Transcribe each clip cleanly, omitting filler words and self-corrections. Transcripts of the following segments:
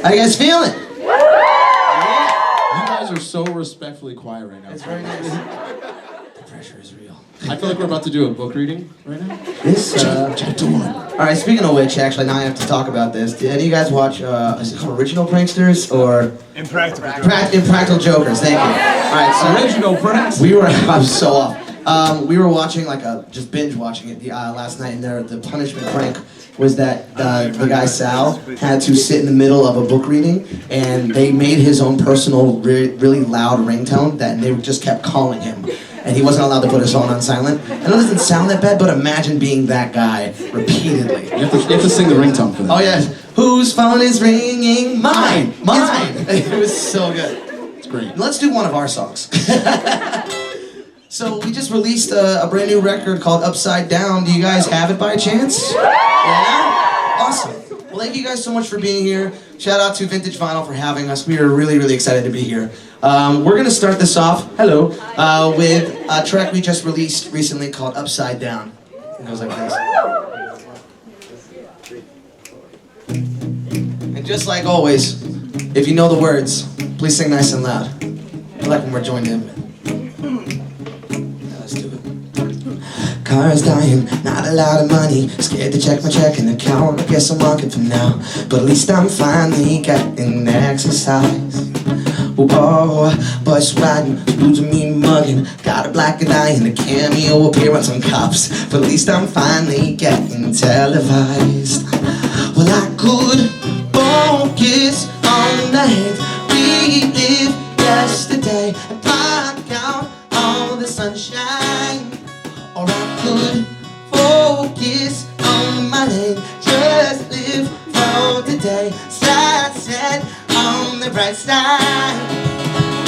How you guys feeling? You guys are so respectfully quiet right now. It's very nice. The pressure is real. I feel like we're about to do a book reading right now. This, Chapter 1. Alright, speaking of which, actually, now I have to talk about this. Did any of you guys watch, is it called Original Pranksters, or? Impractical Jokers, thank you. Alright, so Original pranks. I'm so off. We were watching, just binge watching it last night, and the punishment prank was that the guy Sal had to sit in the middle of a book reading, and they made his own personal, really loud ringtone that they just kept calling him. And he wasn't allowed to put his phone on silent. I know it doesn't sound that bad, but imagine being that guy repeatedly. You have to sing the ringtone for that. Oh yes. Whose phone is ringing? Mine! Mine! It was so good. It's great. Let's do one of our songs. So we just released a brand new record called Upside Down. Do you guys have it by chance? Yeah? Awesome. Well, thank you guys so much for being here. Shout out to Vintage Vinyl for having us. We are really, really excited to be here. We're going to start this off, with a track we just released recently called Upside Down. It goes like this. And just like always, if you know the words, please sing nice and loud. I like when we're joined in. Let's do it. Car's dying, not a lot of money. Scared to check my checking account. I guess I'm walking from now, but at least I'm finally getting exercise. Oh, bus riding, losing me mugging. Got a black eye and a cameo appearance on Cops, but at least I'm finally getting televised. Well, I could focus on the hate, relive yesterday, and block out all the sunshine. Or I could focus on my lane, just live for today, start set on the bright side.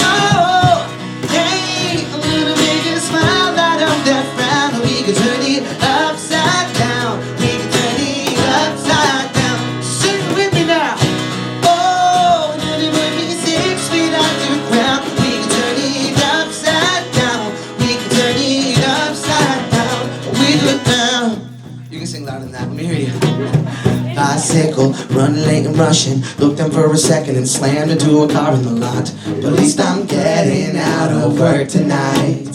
Oh, hey, a little bigger smile, light up that frown. We can turn it upside down. We can turn it upside down. Sing it with me now. Oh, nearly put me 6 feet out to the ground. We can turn it upside down. We can turn it upside down. We do it now. You can sing louder than that. Let me hear you. Bicycle, running late and rushing. Looked down for a second and slammed into a car in the lot. But at least I'm getting out of work tonight.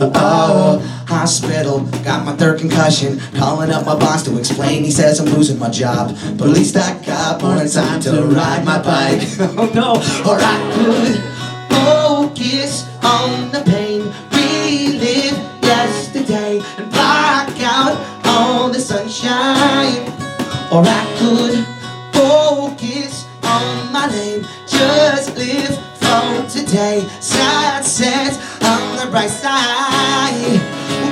Oh, hospital, got my third concussion. Calling up my boss to explain, he says I'm losing my job. But at least I got more time to ride my bike. Oh no, or I could focus on the pain, relive yesterday, and block out all the sunshine. Or I could focus on my lane, just live for today, side set on the bright side.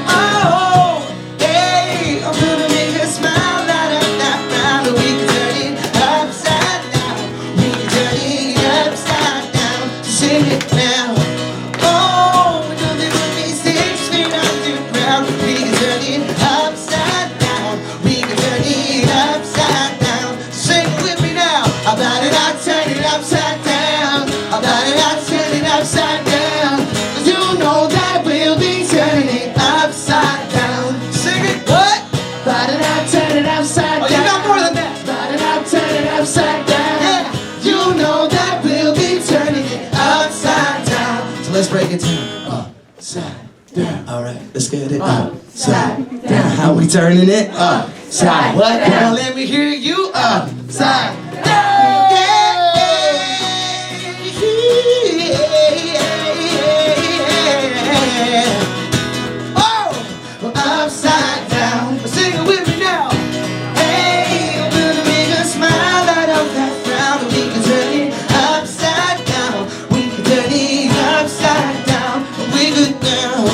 Oh, hey, I'm gonna make a smile, light up that frown. We can turn it upside down. We can turn it upside down. Sing it now. Oh, nothing but me 6 feet off the ground. We can turn it upside down. We can turn it upside down. Sing it with me now. About it, I turn it upside down. About it, I turn it upside down. 'Cause you know that we'll be turning it upside down. Sing it, what? About it, I turn it upside down. Oh, you got more than that. About it, I turn it upside down. Yeah. You know that we'll be turning it upside down. So let's break it down. Upside down. All right, let's get it upside down. How we turning it upside? What? Now let me hear you upside down. Oh, upside down. Sing it with me now. Hey, I'm gonna make a smile, light up that frown. We can turn it upside down. We can turn it upside down. We good now.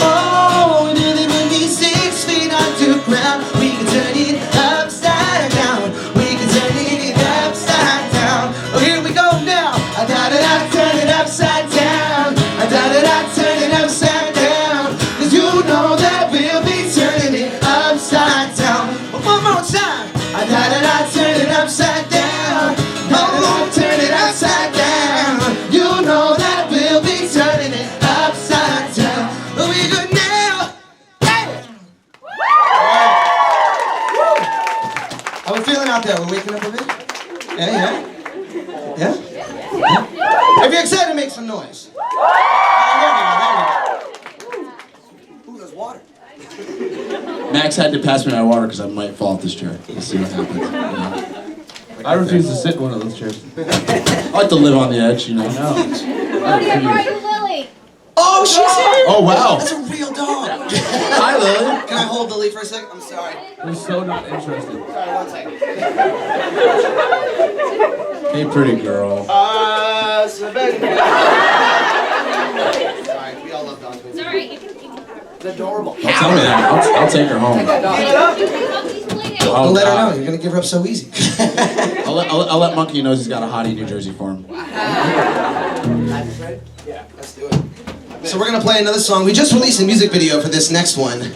Oh, nearly put me 6 feet off the ground. We can turn it upside down. We can turn it upside down. Oh, here we go now. I thought that I'd turn it upside down. I thought that I'd turn it upside down. 'Cause you know that we'll be turning it upside down. One more time. I thought that I'd turn it upside down. Oh, turn it upside down. You know that we'll be turning it upside down. there? We're waking up a bit? Yeah? Yeah? If you're excited, make some noise. There we go. Ooh, there's water. Max had to pass me my water because I might fall off this chair. Let's see what happens. I refuse to sit in one of those chairs. I like to live on the edge, you know. Lily, I brought you Lily. Oh, she's here! Oh, wow. That's a real dog. Hi, Lily. Can I hold Lily for a second? I'm sorry. I'm so not interested. Sorry, 1 second. Hey, pretty girl. Sorry, we all love dogs. It's alright, you can keep her. It's adorable. Don't tell me that. I'll take her home. Don't let her know. You're gonna give her up so easy. I'll let Monkey knows he's got a hottie in New Jersey for him. Yeah, let's do it. So we're gonna play another song. We just released a music video for this next one,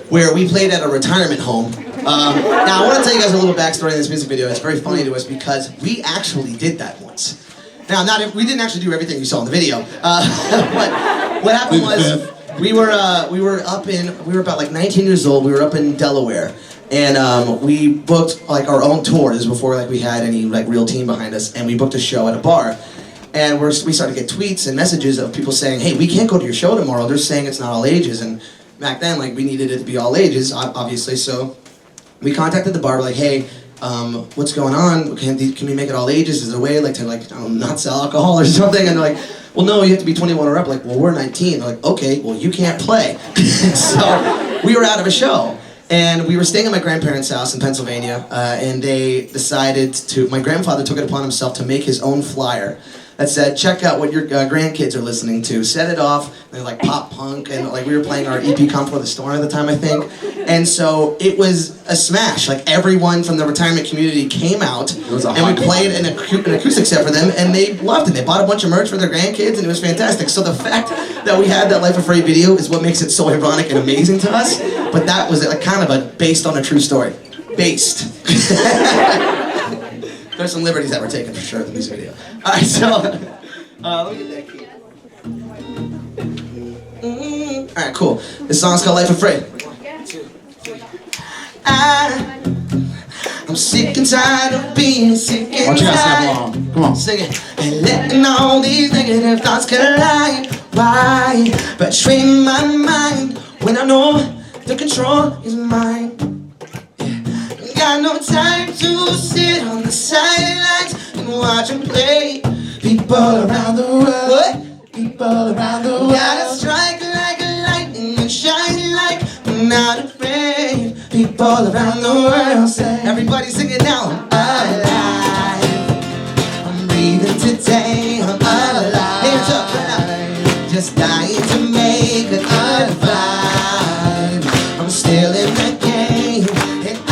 where we played at a retirement home. Now I want to tell you guys a little backstory in this music video. It's very funny to us because we actually did that once. Now, we didn't actually do everything you saw in the video. But what happened was we were about like 19 years old. We were up in Delaware, and we booked like our own tour. This was before like we had any like real team behind us, and we booked a show at a bar. And we started to get tweets and messages of people saying, "Hey, we can't go to your show tomorrow. They're saying it's not all ages." And back then, like we needed it to be all ages, obviously. So we contacted the bar, like, "Hey, what's going on? Can we make it all ages? Is there a way like to not sell alcohol or something?" And they're like, "Well, no, you have to be 21 or up." Like, "Well, we're 19." They're like, "Okay, well, you can't play." So we were out of a show. And we were staying at my grandparents' house in Pennsylvania, and they decided my grandfather took it upon himself to make his own flyer that said, "Check out what your grandkids are listening to." Set it off, and like pop punk, and like we were playing our EP Come For The Storm at the time, I think. And so it was a smash. Like everyone from the retirement community came out, and we played an acoustic set for them, and they loved it. They bought a bunch of merch for their grandkids, and it was fantastic. So the fact that we had that Life Afraid video is what makes it so ironic and amazing to us. But that was like kind of based on a true story. Based. There's some liberties that were taken for sure in the music video. All right, so let me get that key. All right, cool. This song's called Life Afraid. I'm sick and tired of being sick and Why don't you guys snap tired. along? Come on. Sing it. And letting all these negative thoughts collide. Why betray my mind when I know the control is mine? Got no time to sit on the sidelines and watch them play. People around the world. What? People around the world. Gotta strike like a lightning and shine like I'm not afraid. People around the world say. Everybody sing it now. I'm alive. I'm breathing today. I'm alive. Hands up, alive. Just dying to make a good vibe. I'm still in the game. And I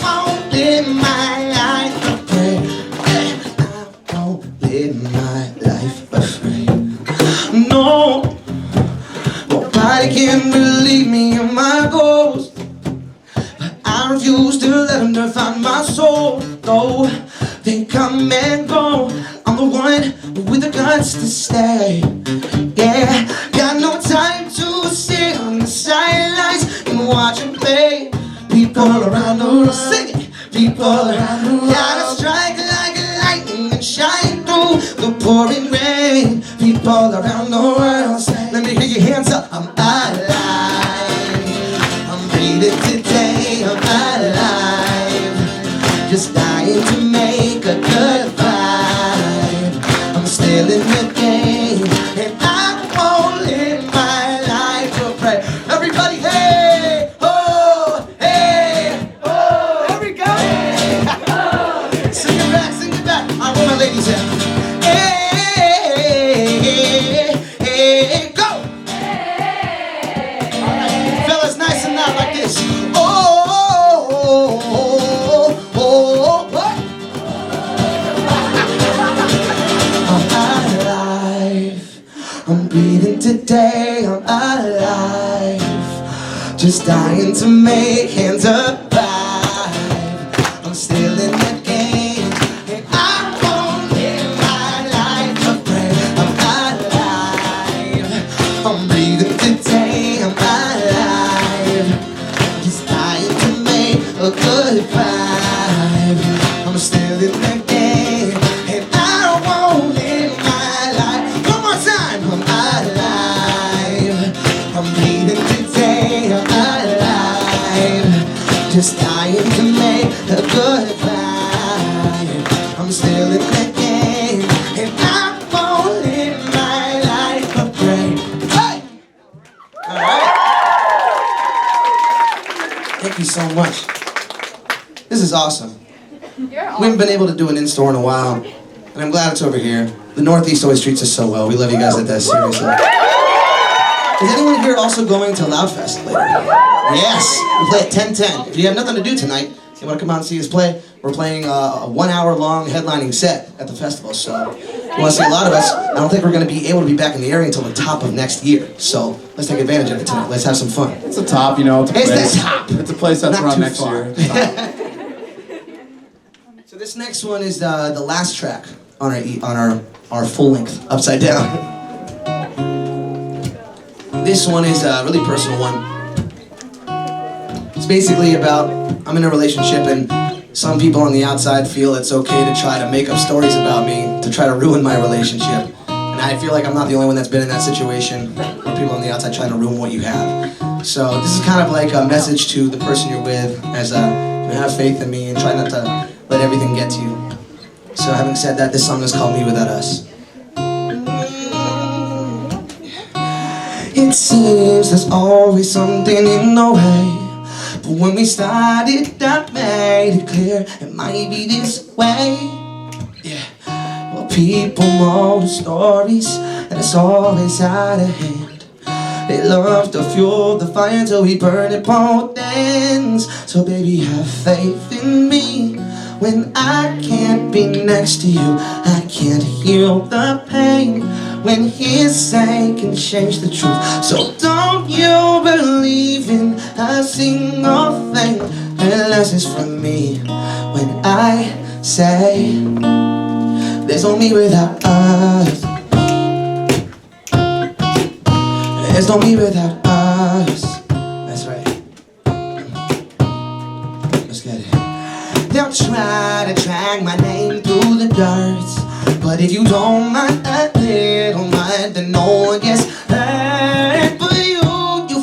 won't live my life afraid. I won't live my life afraid. No, nobody can believe me in my goals. But I refuse to let them define my soul. Though they come and go, I'm the one with the guts to stay. Yeah, got no time to sit on the sidelines and watch them play. People around the world, sing it. People around the world, gotta strike like a lightning and shine through the pouring rain. People around the world, say, let me hear your hands up. I'm alive. I'm breathing today. I'm alive. Just dying to make a good vibe. I'm still in the game, and I won't live my life to pray. Everybody, hey, oh, hey, oh, here we go. Sing it back. I want my ladies here. Hey, go. All right, fellas, nice and loud like this. What? I'm alive. I'm breathing today. I'm alive. Just dying to make hands up vibe. I'm still in the game, and I won't live my life afraid. I'm alive. I'm breathing today. I'm alive. Just dying to make a good vibe. just dying to make a goodbye. I'm still in the game, and I won't live my life afraid. Hey! Alright. Thank you so much. This is awesome. We haven't been able to do an in-store in a while, and I'm glad it's over here. The Northeast always treats us so well. We love you guys at that, seriously. Is anyone here also going to Loudfest later? Yes, we play at 10:10. If you have nothing to do tonight, you want to come out and see us play, we're playing a 1 hour long headlining set at the festival. So if you want to see a lot of us, I don't think we're going to be able to be back in the area until the top of next year. So let's take advantage of it tonight. Let's have some fun. It's a top, you know. It's the top. It's a place that's Not around too next far. year. So this next one is the last track on our full length Upside Down. This one is a really personal one. It's basically about, I'm in a relationship and some people on the outside feel it's okay to try to make up stories about me, to try to ruin my relationship. And I feel like I'm not the only one that's been in that situation, where people on the outside trying to ruin what you have. So this is kind of like a message to the person you're with, as have faith in me and try not to let everything get to you. So having said that, this song is called Me Without Us. It seems there's always something in the way, but when we started, I made it clear it might be this way. Yeah. Well, people mold the stories, and it's always out of hand. They love to fuel the fire until we burn it both ends. So baby, have faith in me. When I can't be next to you, I can't heal the pain. When hearsay can change the truth. So don't you believe in a single thing unless it's from me. When I say there's no me without us. There's no me without us. That's right. Let's get it. They'll try to drag my name through the dirt, but if you don't mind a little mind, then no one gets hurt. But you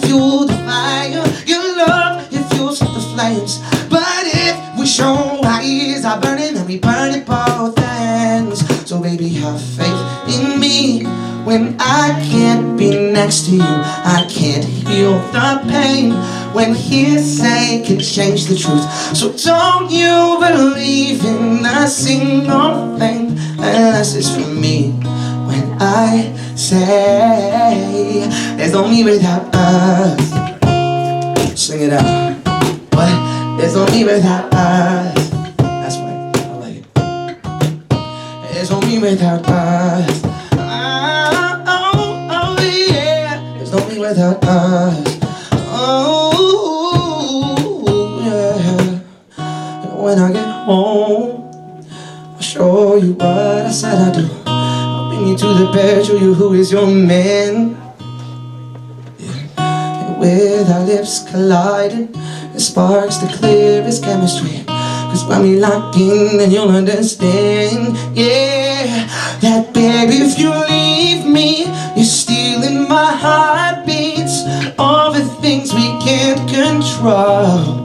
fuel the fire. Your love, it fuels the flames. But if we show our ears are burning, then we burn it both ends. So baby, have faith in me. When I can't be next to you, I can't heal the pain. When hearsay can change the truth. So don't you believe in a single thing unless it's from me. When I say there's no me without us. Sing it out. What? There's no me without us. That's right, I like it. There's no me without us. Oh yeah. There's no me without us. When I get home, I'll show you what I said I do. I'll bring you to the bed, show you who is your man. Yeah. And with our lips colliding, it sparks the clearest chemistry. Cause when we lock in, then you'll understand. Yeah, that baby, if you leave me, you're stealing my heartbeats. All the things we can't control.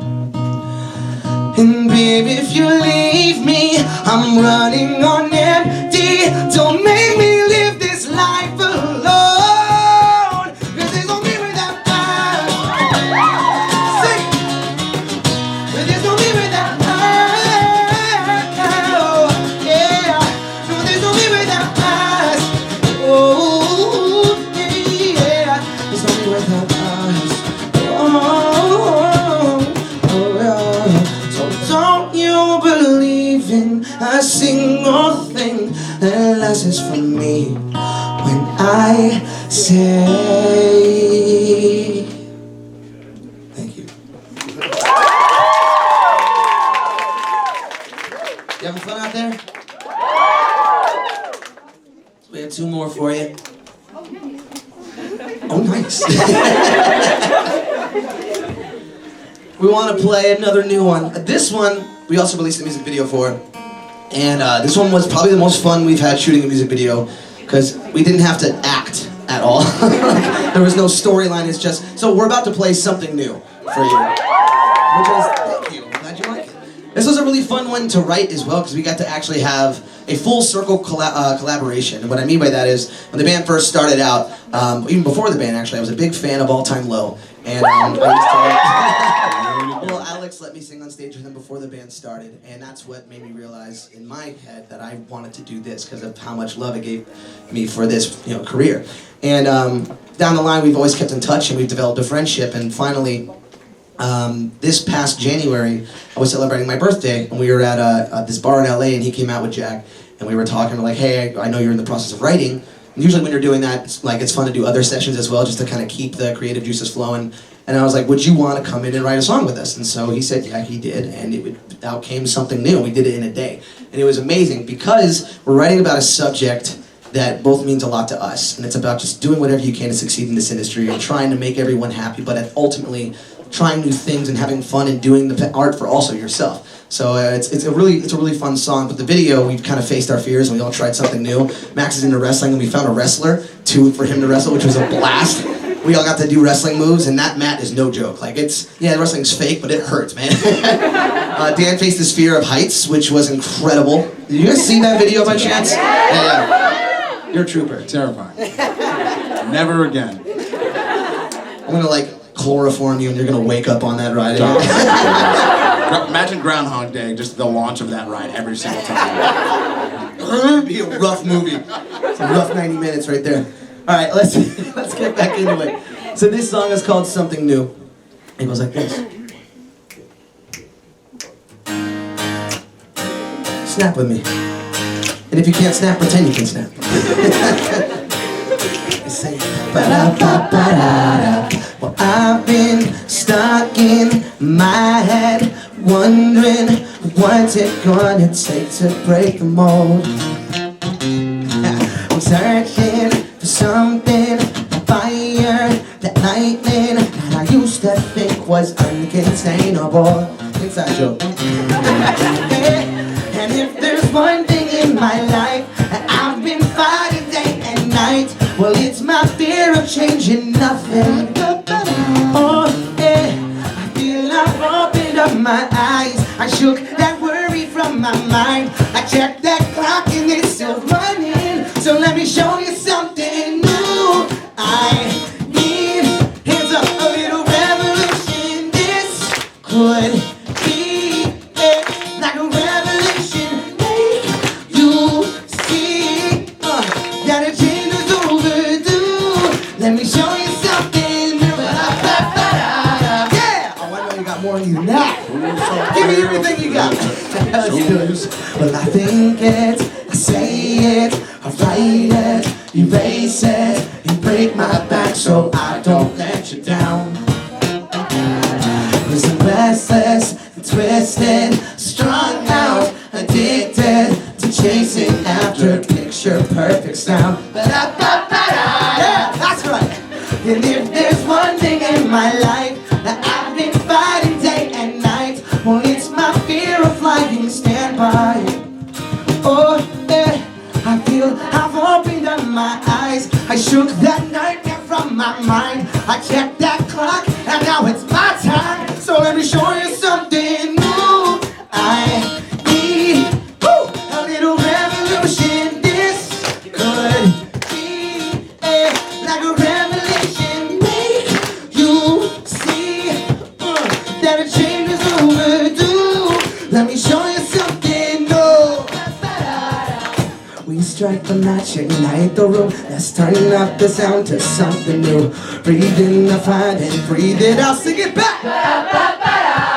And baby, if you leave me, I'm running on empty. Don't make me live this life alone. Cause there's no me without us. Sing. But there's no me without us. Yeah. No, there's no me without us. Oh, yeah. There's no me without us. Don't you believe in a single thing unless it's from me. When I say thank you. You having fun out there? We have two more for you. Oh, nice. We want to play another new one. This one, we also released a music video for. And this one was probably the most fun we've had shooting a music video, because we didn't have to act at all. There was no storyline, it's just, so we're about to play something new for you. Thank you. I'm glad you like it. This was a really fun one to write as well because we got to actually have a full circle collaboration. And what I mean by that is when the band first started out, even before the band actually, I was a big fan of All Time Low. And I used to, well, Alex let me sing on stage with him before the band started, and that's what made me realize in my head that I wanted to do this because of how much love it gave me for this, career. And down the line, we've always kept in touch, and we've developed a friendship. And finally, this past January, I was celebrating my birthday, and we were at this bar in LA, and he came out with Jack, and we were talking. We're like, "Hey, I know you're in the process of writing." Usually when you're doing that, it's fun to do other sessions as well, just to kind of keep the creative juices flowing. And I was like, would you want to come in and write a song with us? And so he said, yeah, he did. And out came something new. We did it in a day. And it was amazing because we're writing about a subject that both means a lot to us. And it's about just doing whatever you can to succeed in this industry and trying to make everyone happy, but ultimately trying new things and having fun and doing the art for also yourself. So it's a really fun song. But the video, we've kind of faced our fears and we all tried something new. Max is into wrestling and we found a wrestler for him to wrestle, which was a blast. We all got to do wrestling moves, and that mat is no joke. Wrestling's fake, but it hurts, man. Dan faced his fear of heights, which was incredible. Did you guys see that video by chance? Yeah. You're a trooper. Terrifying. Never again. I'm gonna chloroform you, and you're gonna wake up on that ride. Imagine Groundhog Day, just the launch of that ride every single time. It'd be a rough movie. It's a rough 90 minutes right there. All right, let's get back into it. So this song is called Something New. It goes like this. Snap with me. And if you can't snap, pretend you can snap. Say, ba-da-ba-ba-da-da. Well, I've been stuck in my head, wondering what's it gonna take to break the mold. I'm searching for something, fire, that lightning that I used to think was uncontainable. Inside joke. And if there's one thing in my life that I've been fighting day and night, well, it's my fear of changing nothing. Oh, yeah, I feel I've opened up my eyes. I shook that worry from my mind. I checked that clock and it's still running. So let me show you something new. I need hands up, a little revolution. This could be it, like a revelation. Make you see that a change is overdue. Let me show you something new. Yeah! Oh, I know you got more in you than that. So give me everything you got. Let's do it. Well, I think it, I say it, I write it, erase it, and break my back so I don't let you down. 'Cause I'm restless, twisted, strung out, addicted to chasing after picture perfect sound. Yeah, that's right. And if there's one thing in my life that I've been fighting day and night, well, it's my fear of flying. Stand by. Oh, yeah, I feel I've opened up my eyes. I shook that nightmare from my mind. I checked that clock, and now it's my time. So let me show you something new. I need a little revolution. This could be like a revelation. Make you see that a change is overdue. Let me show you something new. We strike the match, ignite the room. Let's turn up the sound to something new. Breathe in the fire and breathe it out. Sing it back.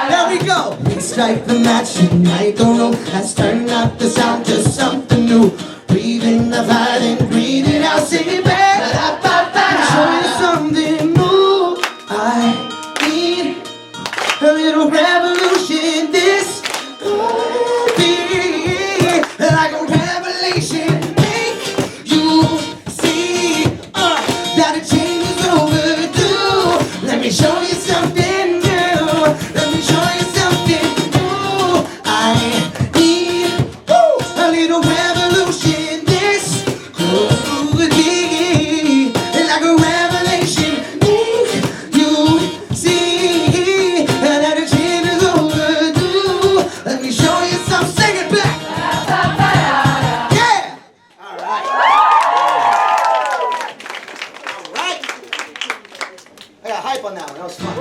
There we go. We strike the match, ignite the room. Let's turn up the sound to something new. Breathe in the fire and breathe it out. Sing it back. Show you something new. I need a little revolution. This could be like a revelation. Make you see that a change is overdue. Let me show you something new. Let me show you something new. I need a little revolution. This could be like a revelation. Make you see that a change I got hype on that one. That was fun.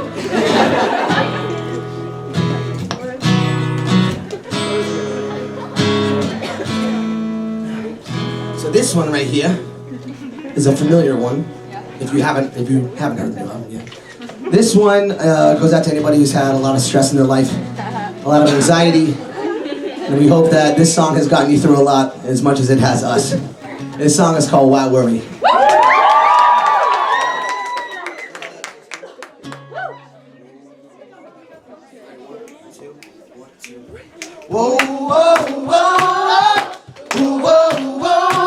So this one right here is a familiar one. If you haven't heard the album yet. This one goes out to anybody who's had a lot of stress in their life, a lot of anxiety, and we hope that this song has gotten you through a lot as much as it has us. This song is called Why Worry. Whoa, whoa, whoa, whoa, whoa, whoa,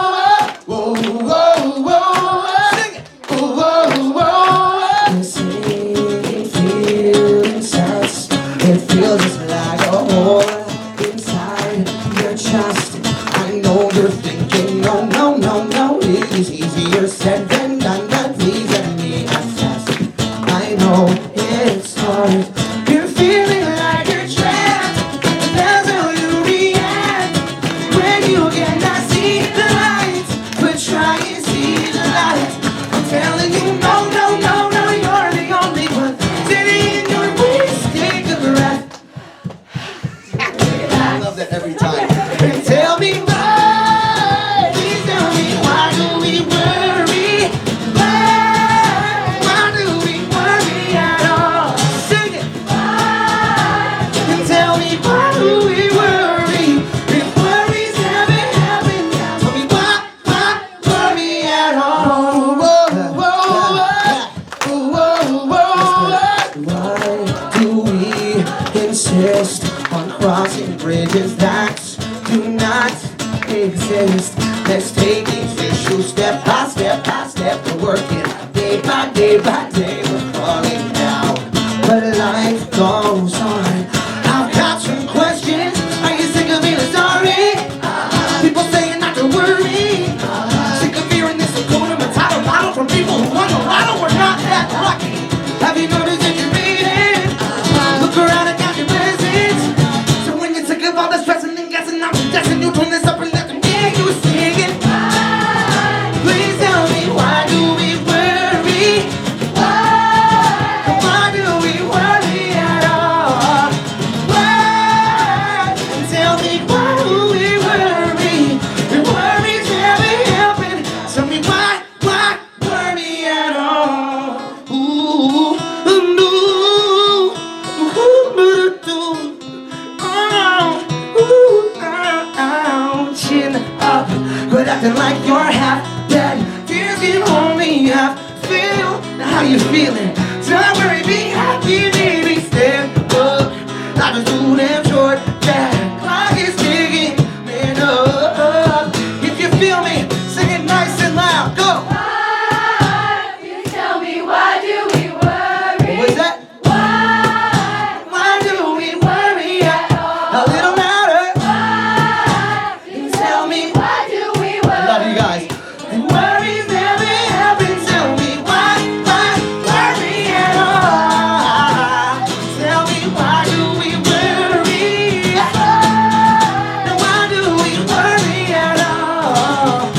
whoa, whoa, whoa, sing it. Whoa, whoa, whoa, this aching feeling starts. It feels just like a hole inside your chest. I know you're thinking, no, no, no, no, it is easier said than done, but please let me assess. I know it's hard. You're feeling like you're trapped. That's how you react when you cannot see the light. But try and see the light. I'm telling you, no, no, no, no, you're the only one. Sitting in your place, take a breath. I love that every time. And tell me why, please tell me why do we worry? Why do we worry at all? Sing it. And tell me why do we worry? If worries never happen, tell me why worry at all? Whoa, whoa, whoa, whoa, whoa. Why do we insist on crossing bridges that do not exist? Let's take each issue step by step by step. We're working day by day by day. We're falling down, but life goes on. I've got some questions. Are you sick of being sorry? People saying not to worry. Sick of hearing this Dakota Matata model from people who won the lotto. We're not that lucky. Have you noticed that you're reading? Look around and count your blessings. So when you're sick of all the stressing and guessing, I'm suggesting you turn this up and let them hear you singing. Please tell me, why do we worry? Why do we worry at all? Why? Tell me, why do we worry? If worries never happen, tell me why worry at all? Ooh, chin up, but acting like you're half dead. Tears can only half feel. Now how you feeling? Don't worry, be happy, baby. Stand up. Life is too damn short. That clock is ticking, man up. If you feel me, sing it nice and loud. Go. Why? You tell me, why do we worry? What was that? Why do we worry at all? A little louder. You tell me, why do we worry? Love you guys. And worries never happen. Tell me why worry at all? Tell me why do we worry? Now why do we worry at all?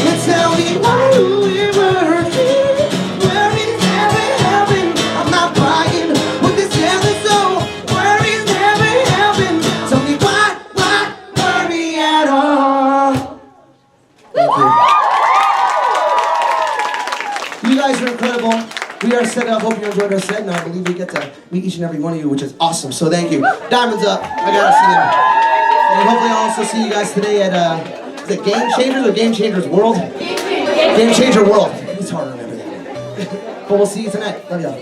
And tell me why do we worry? Worries never happen. I'm not buying what this telling, so worries never happen. Tell me why worry at all? Thank you. You guys are incredible. We are set up. Hope you enjoyed our set, and I believe we get to meet each and every one of you, which is awesome. So thank you. Diamonds up. I gotta see you. And hopefully I'll also see you guys today at is it Game Changers or Game Changers World? Game Changer World. It's hard to remember that. But we'll see you tonight. Love y'all.